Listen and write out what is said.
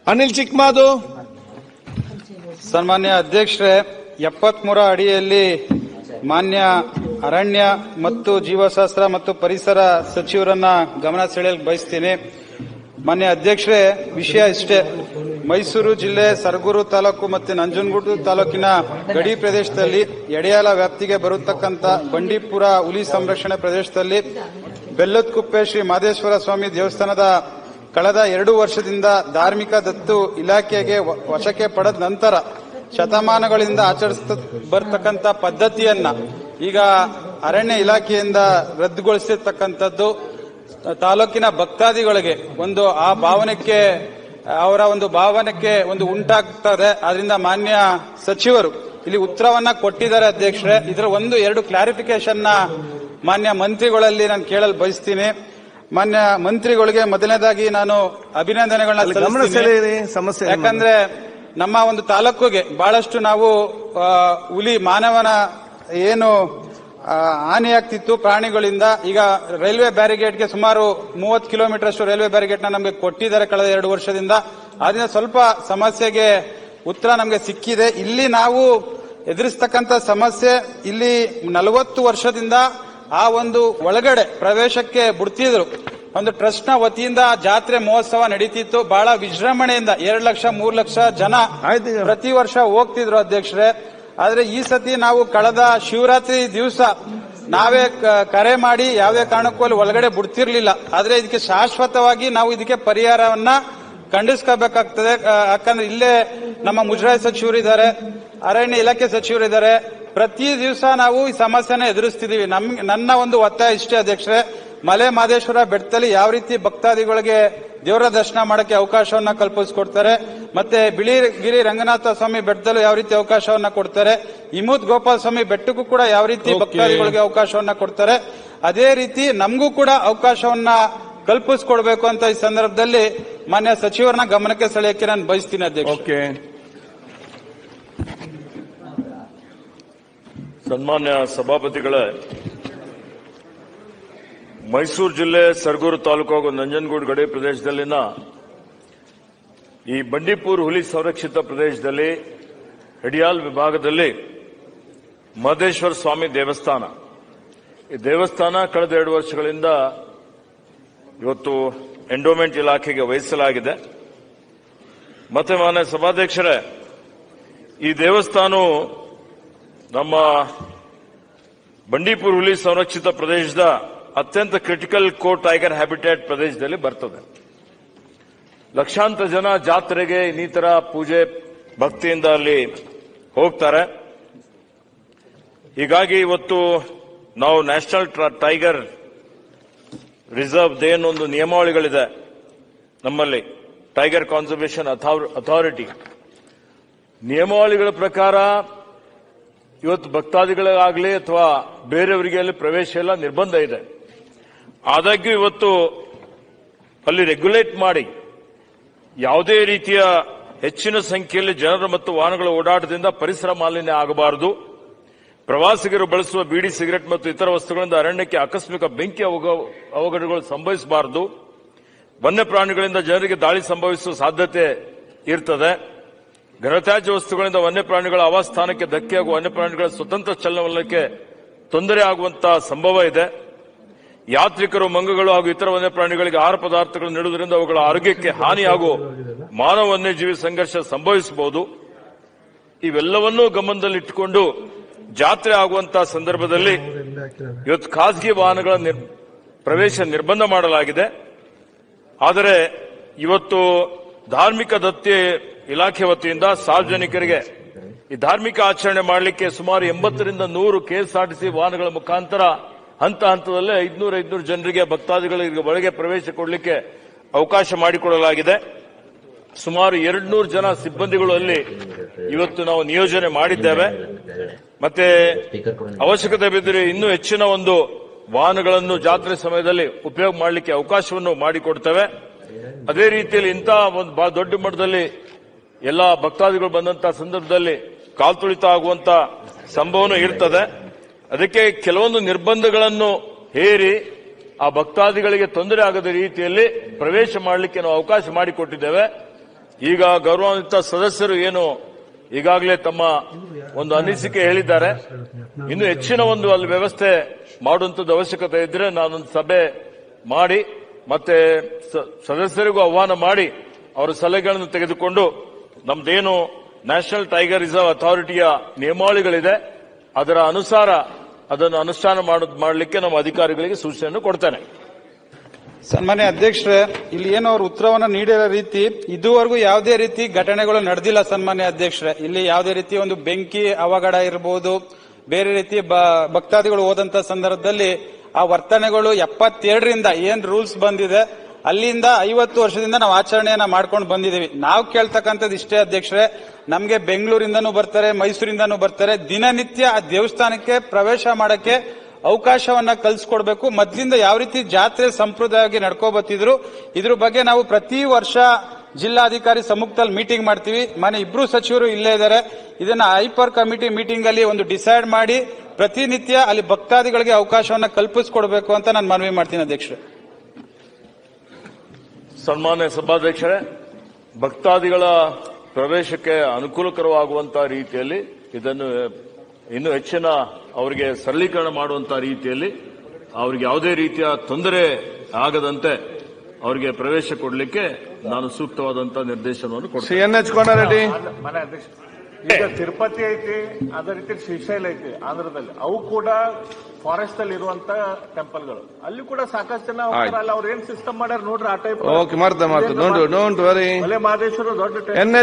ಅನಿಲ್ ಚಿಕ್ಕಮಾದು. ಸನ್ಮಾನ್ಯ ಅಧ್ಯಕ್ಷರೇ, 73 ಅಡಿಯಲ್ಲಿ ಮಾನ್ಯ ಅರಣ್ಯ ಮತ್ತು ಜೀವಶಾಸ್ತ್ರ ಮತ್ತು ಪರಿಸರ ಸಚಿವರನ್ನ ಗಮನ ಸೆಳೆಯಲು ಬಯಸ್ತೀನಿ. ಮಾನ್ಯ ಅಧ್ಯಕ್ಷರೇ, ವಿಷಯ ಇಷ್ಟೇ. ಮೈಸೂರು ಜಿಲ್ಲೆ ಸರಗೂರು ತಾಲೂಕು ಮತ್ತು ನಂಜನಗೂಡು ತಾಲೂಕಿನ ಗಡಿ ಪ್ರದೇಶದಲ್ಲಿ ಯಡಿಯಾಲ ವ್ಯಾಪ್ತಿಗೆ ಬರತಕ್ಕಂಥ ಬಂಡೀಪುರ ಹುಲಿ ಸಂರಕ್ಷಣೆ ಪ್ರದೇಶದಲ್ಲಿ ಬೆಲ್ಲದಕುಪ್ಪೆ ಶ್ರೀ ಮಹದೇಶ್ವರ ಸ್ವಾಮಿ ದೇವಸ್ಥಾನದ ಕಳೆದ 2 ವರ್ಷದಿಂದ ಧಾರ್ಮಿಕ ದತ್ತು ಇಲಾಖೆಗೆ ವಶಕ್ಕೆ ಪಡೆದ ನಂತರ ಶತಮಾನಗಳಿಂದ ಆಚರಿಸ ಬರ್ತಕ್ಕಂಥ ಪದ್ಧತಿಯನ್ನ ಈಗ ಅರಣ್ಯ ಇಲಾಖೆಯಿಂದ ರದ್ದುಗೊಳಿಸಿರ್ತಕ್ಕಂಥದ್ದು ತಾಲೂಕಿನ ಭಕ್ತಾದಿಗಳಿಗೆ ಒಂದು ಆ ಭಾವನೆಗೆ ಅವರ ಒಂದು ಭಾವನೆಗೆ ಒಂದು ಉಂಟಾಗ್ತದೆ. ಆದ್ರಿಂದ ಮಾನ್ಯ ಸಚಿವರು ಇಲ್ಲಿ ಉತ್ತರವನ್ನ ಕೊಟ್ಟಿದ್ದಾರೆ ಅಧ್ಯಕ್ಷರೇ. ಇದರ 1-2 ಕ್ಲಾರಿಫಿಕೇಶನ್ ಮಾನ್ಯ ಮಂತ್ರಿಗಳಲ್ಲಿ ನಾನು ಕೇಳಲು ಬಯಸ್ತೀನಿ. ಮಾನ್ಯ ಮಂತ್ರಿಗಳಿಗೆ ಮೊದಲನೇದಾಗಿ ನಾನು ಅಭಿನಂದನೆಗಳನ್ನ ಸಲ್ಲಿಸ್ತೀನಿ. ಯಾಕಂದ್ರೆ ನಮ್ಮ ಒಂದು ತಾಲೂಕಿಗೆ ಬಹಳಷ್ಟು ನಾವು ಹುಲಿ ಮಾನವನ ಏನು ಹಾನಿಯಾಗ್ತಿತ್ತು ಪ್ರಾಣಿಗಳಿಂದ, ಈಗ ರೈಲ್ವೆ ಬ್ಯಾರಿಗೇಡ್ಗೆ ಸುಮಾರು 30 ಕಿಲೋಮೀಟರ್ ಅಷ್ಟು ರೈಲ್ವೆ ಬ್ಯಾರಿಗೇಡ್ ನಮಗೆ ಕೊಟ್ಟಿದ್ದಾರೆ ಕಳೆದ 2 ವರ್ಷದಿಂದ. ಆದ್ರಿಂದ ಸ್ವಲ್ಪ ಸಮಸ್ಯೆಗೆ ಉತ್ತರ ನಮಗೆ ಸಿಕ್ಕಿದೆ. ಇಲ್ಲಿ ನಾವು ಎದುರಿಸ್ತಕ್ಕಂಥ ಸಮಸ್ಯೆ, ಇಲ್ಲಿ 40 ವರ್ಷದಿಂದ ಆ ಒಂದು ಒಳಗಡೆ ಪ್ರವೇಶಕ್ಕೆ ಬಿಡ್ತಿದ್ರು. ಒಂದು ಟ್ರಸ್ಟ್ ನ ವತಿಯಿಂದ ಜಾತ್ರೆ ಮಹೋತ್ಸವ ನಡೀತಿತ್ತು. ಬಹಳ ವಿಜೃಂಭಣೆಯಿಂದ 2 ಲಕ್ಷ 3 ಲಕ್ಷ ಜನ ಪ್ರತಿ ವರ್ಷ ಹೋಗ್ತಿದ್ರು ಅಧ್ಯಕ್ಷರೇ. ಆದ್ರೆ ಈ ಸತಿ ನಾವು ಕಳೆದ ಶಿವರಾತ್ರಿ ದಿವಸ ನಾವೇ ಕರೆ ಮಾಡಿ ಯಾವುದೇ ಕಾರಣಕ್ಕೂ ಅಲ್ಲಿ ಒಳಗಡೆ ಬಿಡ್ತಿರ್ಲಿಲ್ಲ. ಆದ್ರೆ ಇದಕ್ಕೆ ಶಾಶ್ವತವಾಗಿ ನಾವು ಇದಕ್ಕೆ ಪರಿಹಾರವನ್ನ ಕಂಡಿಸ್ಕೋಬೇಕಾಗ್ತದೆ. ಯಾಕಂದ್ರೆ ಇಲ್ಲೇ ನಮ್ಮ ಮುಜರಾಯಿ ಸಚಿವರಿದ್ದಾರೆ, ಅರಣ್ಯ ಇಲಾಖೆ ಸಚಿವರಿದ್ದಾರೆ. ಪ್ರತಿ ದಿವಸ ನಾವು ಈ ಸಮಸ್ಯೆನ ಎದುರಿಸ್ತಿದೀವಿ. ನನ್ನ ಒಂದು ಒತ್ತಾಯ ಇಷ್ಟೇ ಅಧ್ಯಕ್ಷರೇ, ಮಲೆ ಮಹದೇಶ್ವರ ಬೆಟ್ಟದಲ್ಲಿ ಯಾವ ರೀತಿ ಭಕ್ತಾದಿಗಳಿಗೆ ದೇವರ ದರ್ಶನ ಮಾಡಕ್ಕೆ ಅವಕಾಶವನ್ನ ಕಲ್ಪಿಸಿಕೊಡ್ತಾರೆ, ಮತ್ತೆ ಬಿಳಿಗಿರಿ ರಂಗನಾಥ ಸ್ವಾಮಿ ಬೆಟ್ಟದಲ್ಲೂ ಯಾವ ರೀತಿ ಅವಕಾಶವನ್ನ ಕೊಡ್ತಾರೆ, ಇಮೂದ್ ಗೋಪಾಲ ಸ್ವಾಮಿ ಬೆಟ್ಟಕ್ಕೂ ಕೂಡ ಯಾವ ರೀತಿ ಭಕ್ತಾದಿಗಳಿಗೆ ಅವಕಾಶವನ್ನ ಕೊಡ್ತಾರೆ, ಅದೇ ರೀತಿ ನಮಗೂ ಕೂಡ ಅವಕಾಶವನ್ನ ಕಲ್ಪಿಸಿಕೊಡ್ಬೇಕು ಅಂತ ಈ ಸಂದರ್ಭದಲ್ಲಿ ಮಾನ್ಯ ಸಚಿವರನ್ನ ಗಮನಕ್ಕೆ ಸೆಳೆಯಕ್ಕೆ ನಾನು ಬಯಸ್ತೀನಿ ಅಧ್ಯಕ್ಷ. ಸನ್ಮಾನ್ಯ ಸಭಾಪತಿಗಳೇ, ಮೈಸೂರು ಜಿಲ್ಲೆ ಸರಗೂರು ತಾಲೂಕು ಹಾಗೂ ನಂಜನಗೂಡು ಗಡಿ ಪ್ರದೇಶದಲ್ಲಿನ ಈ ಬಂಡೀಪುರ ಹುಲಿ ಸಂರಕ್ಷಿತ ಪ್ರದೇಶದಲ್ಲಿ ಯಡಿಯಾಲ್ ವಿಭಾಗದಲ್ಲಿ ಮಹದೇಶ್ವರ ಸ್ವಾಮಿ ದೇವಸ್ಥಾನ, ಈ ದೇವಸ್ಥಾನ ಕಳೆದ 2 ವರ್ಷಗಳಿಂದ ಇವತ್ತು ಎಂಡೋಮೆಂಟ್ ಇಲಾಖೆಗೆ ವಹಿಸಲಾಗಿದೆ. ಮತ್ತೆ ಮಾನ್ಯ ಸಭಾಧ್ಯಕ್ಷರೇ, ಈ ದೇವಸ್ಥಾನವು ನಮ್ಮ ಬಂಡೀಪುರ ಹುಲಿ ಸಂರಕ್ಷಿತ ಪ್ರದೇಶದ ಅತ್ಯಂತ ಕ್ರಿಟಿಕಲ್ ಕೋ ಟೈಗರ್ ಹ್ಯಾಬಿಟೇಟ್ ಪ್ರದೇಶದಲ್ಲಿ ಬರ್ತದೆ. ಲಕ್ಷಾಂತರ ಜನ ಜಾತ್ರೆಗೆ ಇನ್ನಿತರ ಪೂಜೆ ಭಕ್ತಿಯಿಂದ ಅಲ್ಲಿ ಹೋಗ್ತಾರೆ. ಹೀಗಾಗಿ ಇವತ್ತು ನಾವು ನ್ಯಾಷನಲ್ ಟೈಗರ್ ರಿಸರ್ವ್ ಏನೊಂದು ನಿಯಮಾವಳಿಗಳಿದೆ ನಮ್ಮಲ್ಲಿ, ಟೈಗರ್ ಕನ್ಸರ್ವೇಷನ್ ಅಥಾರಿಟಿ ನಿಯಮಾವಳಿಗಳ ಪ್ರಕಾರ ಇವತ್ತು ಭಕ್ತಾದಿಗಳಿಗಾಗಲಿ ಅಥವಾ ಬೇರೆಯವರಿಗೆ ಅಲ್ಲಿ ಪ್ರವೇಶ ಎಲ್ಲ ನಿರ್ಬಂಧ ಇದೆ. ಆದಾಗ್ಯೂ ಇವತ್ತು ಅಲ್ಲಿ ರೆಗ್ಯುಲೇಟ್ ಮಾಡಿ ಯಾವುದೇ ರೀತಿಯ ಹೆಚ್ಚಿನ ಸಂಖ್ಯೆಯಲ್ಲಿ ಜನರು ಮತ್ತು ವಾಹನಗಳ ಓಡಾಟದಿಂದ ಪರಿಸರ ಮಾಲಿನ್ಯ ಆಗಬಾರದು, ಪ್ರವಾಸಿಗರು ಬಳಸುವ ಬೀಡಿ ಸಿಗರೆಟ್ ಮತ್ತು ಇತರ ವಸ್ತುಗಳಿಂದ ಅರಣ್ಯಕ್ಕೆ ಆಕಸ್ಮಿಕ ಬೆಂಕಿ ಅವಘಡಗಳು ಸಂಭವಿಸಬಾರದು, ವನ್ಯಪ್ರಾಣಿಗಳಿಂದ ಜನರಿಗೆ ದಾಳಿ ಸಂಭವಿಸುವ ಸಾಧ್ಯತೆ ಇರ್ತದೆ, ಘನತ್ಯಾಜ್ಯ ವಸ್ತುಗಳಿಂದ ವನ್ಯಪ್ರಾಣಿಗಳ ಆವಾಸಸ್ಥಾನಕ್ಕೆ ಧಕ್ಕೆ ಹಾಗೂ ವನ್ಯಪ್ರಾಣಿಗಳ ಸ್ವತಂತ್ರ ಚಲನವಲನಕ್ಕೆ ತೊಂದರೆ ಆಗುವಂತಹ ಸಂಭವ ಇದೆ, ಯಾತ್ರಿಕರು ಮಂಗಗಳು ಹಾಗೂ ಇತರ ವನ್ಯಪ್ರಾಣಿಗಳಿಗೆ ಆಹಾರ ಪದಾರ್ಥಗಳನ್ನು ನೀಡುವುದರಿಂದ ಅವುಗಳ ಆರೋಗ್ಯಕ್ಕೆ ಹಾನಿ ಹಾಗೂ ಮಾನವ ವನ್ಯಜೀವಿ ಸಂಘರ್ಷ ಸಂಭವಿಸಬಹುದು. ಇವೆಲ್ಲವನ್ನೂ ಗಮನದಲ್ಲಿಟ್ಟುಕೊಂಡು ಜಾತ್ರೆ ಆಗುವಂತಹ ಸಂದರ್ಭದಲ್ಲಿ ಇವತ್ತು ಖಾಸಗಿ ವಾಹನಗಳ ಪ್ರವೇಶ ನಿರ್ಬಂಧ ಮಾಡಲಾಗಿದೆ. ಆದರೆ ಇವತ್ತು ಧಾರ್ಮಿಕ ದತ್ತಿ ಇಲಾಖೆ ವತಿಯಿಂದ ಸಾರ್ವಜನಿಕರಿಗೆ ಈ ಧಾರ್ಮಿಕ ಆಚರಣೆ ಮಾಡಲಿಕ್ಕೆ ಸುಮಾರು 80ರಿಂದ 100 ಕೆಎಸ್ಆರ್ಟಿಸಿ ವಾಹನಗಳ ಮುಖಾಂತರ ಹಂತ ಹಂತದಲ್ಲೇ 500 ಜನರಿಗೆ ಭಕ್ತಾದಿಗಳಿಗೆ ಒಳಗೆ ಪ್ರವೇಶ ಕೊಡಲಿಕ್ಕೆ ಅವಕಾಶ ಮಾಡಿಕೊಡಲಾಗಿದೆ. ಸುಮಾರು 200 ಜನ ಸಿಬ್ಬಂದಿಗಳು ಅಲ್ಲಿ ಇವತ್ತು ನಾವು ನಿಯೋಜನೆ ಮಾಡಿದ್ದೇವೆ. ಮತ್ತೆ ಅವಶ್ಯಕತೆ ಬಿದ್ದರೆ ಇನ್ನೂ ಹೆಚ್ಚಿನ ಒಂದು ವಾಹನಗಳನ್ನು ಜಾತ್ರೆ ಸಮಯದಲ್ಲಿ ಉಪಯೋಗ ಮಾಡಲಿಕ್ಕೆ ಅವಕಾಶವನ್ನು ಮಾಡಿಕೊಡ್ತೇವೆ. ಅದೇ ರೀತಿಯಲ್ಲಿ ಇಂತಹ ಒಂದು ಬಹಳ ದೊಡ್ಡ ಮಟ್ಟದಲ್ಲಿ ಎಲ್ಲ ಭಕ್ತಾದಿಗಳು ಬಂದಂತಹ ಸಂದರ್ಭದಲ್ಲಿ ಕಾಲ್ತುಳಿತ ಆಗುವಂತ ಸಂಭವನೂ ಇರ್ತದೆ. ಅದಕ್ಕೆ ಕೆಲವೊಂದು ನಿರ್ಬಂಧಗಳನ್ನು ಹೇರಿ ಆ ಭಕ್ತಾದಿಗಳಿಗೆ ತೊಂದರೆ ಆಗದ ರೀತಿಯಲ್ಲಿ ಪ್ರವೇಶ ಮಾಡಲಿಕ್ಕೆ ನಾವು ಅವಕಾಶ ಮಾಡಿಕೊಟ್ಟಿದ್ದೇವೆ. ಈಗ ಗೌರವಾನ್ವಿತ ಸದಸ್ಯರು ಏನು ಈಗಾಗಲೇ ತಮ್ಮ ಒಂದು ಅನಿಸಿಕೆ ಹೇಳಿದ್ದಾರೆ. ಇನ್ನು ಹೆಚ್ಚಿನ ಒಂದು ಅಲ್ಲಿ ವ್ಯವಸ್ಥೆ ಮಾಡುವಂತದ್ದು ಅವಶ್ಯಕತೆ ಇದ್ರೆ ನಾನೊಂದು ಸಭೆ ಮಾಡಿ ಮತ್ತೆ ಸದಸ್ಯರಿಗೂ ಆಹ್ವಾನ ಮಾಡಿ ಅವರ ಸಲಹೆಗಳನ್ನು ತೆಗೆದುಕೊಂಡು ನಮ್ದೇನು ನ್ಯಾಷನಲ್ ಟೈಗರ್ ರಿಸರ್ವ್ ಅಥಾರಿಟಿಯ ನಿಯಮಾವಳಿಗಳಿದೆ ಅದರ ಅನುಸಾರ ಅದನ್ನು ಅನುಷ್ಠಾನ ಮಾಡಲಿಕ್ಕೆ ನಮ್ಮ ಅಧಿಕಾರಿಗಳಿಗೆ ಸೂಚನೆಯನ್ನು ಕೊಡ್ತೇನೆ. ಸನ್ಮಾನ್ಯ ಅಧ್ಯಕ್ಷರೇ, ಇಲ್ಲಿ ಏನು ಅವರು ಉತ್ತರವನ್ನು ನೀಡಿರೋ ರೀತಿ ಇದುವರೆಗೂ ಯಾವುದೇ ರೀತಿ ಘಟನೆಗಳು ನಡೆದಿಲ್ಲ. ಸನ್ಮಾನ್ಯ ಅಧ್ಯಕ್ಷರೇ, ಇಲ್ಲಿ ಯಾವುದೇ ರೀತಿ ಒಂದು ಬೆಂಕಿ ಅವಘಡ ಇರಬಹುದು, ಬೇರೆ ರೀತಿ ಭಕ್ತಾದಿಗಳು ಹೋದಂತ ಸಂದರ್ಭದಲ್ಲಿ ಆ ವರ್ತನೆಗಳು 72ರಿಂದ ಏನ್ ರೂಲ್ಸ್ ಬಂದಿದೆ ಅಲ್ಲಿಂದ 50 ವರ್ಷದಿಂದ ನಾವು ಆಚರಣೆಯನ್ನ ಮಾಡ್ಕೊಂಡು ಬಂದಿದ್ದೀವಿ. ನಾವು ಕೇಳ್ತಕ್ಕಂಥದ್ದು ಇಷ್ಟೇ ಅಧ್ಯಕ್ಷರೇ, ನಮ್ಗೆ ಬೆಂಗಳೂರಿಂದನೂ ಬರ್ತಾರೆ, ಮೈಸೂರಿಂದನೂ ಬರ್ತಾರೆ, ದಿನನಿತ್ಯ ಆ ದೇವಸ್ಥಾನಕ್ಕೆ ಪ್ರವೇಶ ಮಾಡಕ್ಕೆ ಅವಕಾಶವನ್ನ ಕಲ್ಸ್ಕೊಡ್ಬೇಕು. ಮೊದ್ಲಿಂದ ಯಾವ ರೀತಿ ಜಾತ್ರೆ ಸಂಪ್ರದಾಯವಾಗಿ ನಡ್ಕೋಬತ್ತಿದ್ರು ಇದ್ರ ಬಗ್ಗೆ ನಾವು ಪ್ರತಿ ವರ್ಷ ಜಿಲ್ಲಾಧಿಕಾರಿ ಸಮ್ಮುಖದಲ್ಲಿ ಮೀಟಿಂಗ್ ಮಾಡ್ತೀವಿ. ಮನೆ ಇಬ್ರು ಸಚಿವರು ಇಲ್ಲೇ ಇದ್ದಾರೆ. ಇದನ್ನ ಹೈಪರ್ ಕಮಿಟಿ ಮೀಟಿಂಗ್ ಅಲ್ಲಿ ಒಂದು ಡಿಸೈಡ್ ಮಾಡಿ ಪ್ರತಿನಿತ್ಯ ಅಲ್ಲಿ ಭಕ್ತಾದಿಗಳಿಗೆ ಅವಕಾಶವನ್ನ ಕಲ್ಪಿಸಿಕೊಡ್ಬೇಕು ಅಂತ ನಾನು ಮನವಿ ಮಾಡ್ತೀನಿ ಅಧ್ಯಕ್ಷರೇ. ಸನ್ಮಾನ್ಯ ಸಭಾಧ್ಯಕ್ಷರೇ, ಭಕ್ತಾದಿಗಳ ಪ್ರವೇಶಕ್ಕೆ ಅನುಕೂಲಕರವಾಗುವಂತಹ ರೀತಿಯಲ್ಲಿ ಇದನ್ನು ಇನ್ನೂ ಹೆಚ್ಚಿನ ಅವರಿಗೆ ಸರಳೀಕರಣ ಮಾಡುವಂತಹ ರೀತಿಯಲ್ಲಿ ಅವರಿಗೆ ಯಾವುದೇ ರೀತಿಯ ತೊಂದರೆ ಆಗದಂತೆ ಅವರಿಗೆ ಪ್ರವೇಶ ಕೊಡಲಿಕ್ಕೆ ನಾನು ಸೂಕ್ತವಾದಂತಹ ನಿರ್ದೇಶನವನ್ನು ಕೊಡ್ತೀನಿ. CNH ಕೋನರೆಡ್ಡಿ. ಮನೆ ಅಧ್ಯಕ್ಷ, ಈಗ ತಿರುಪತಿ ಐತಿ, ಅದೇ ರೀತಿ ಶ್ರೀಶೈಲ ಐತಿ ಆಂಧ್ರದಲ್ಲಿ, ಅವು ಕೂಡ ಫಾರೆಸ್ಟ್ ಅಲ್ಲಿ ಇರುವಂತ ಟೆಂಪಲ್ಗಳು. ಅಲ್ಲಿ ಕೂಡ ಸಾಕಷ್ಟು ಜನ ಹೋಗ್ತಾರಲ್ಲ, ಅವ್ರು ಏನ್ ಸಿಸ್ಟಮ್ ಮಾಡ್ಯಾರ ನೋಡ್ರಿ ಆ ಟೈಪ್. ಓಕೆ, ಮಾಡ್ತಾ ಡೋಂಟ್ ವರಿ. ಮಲೆ ಮಹದೇಶ್ವರ ದೊಡ್ಡ NH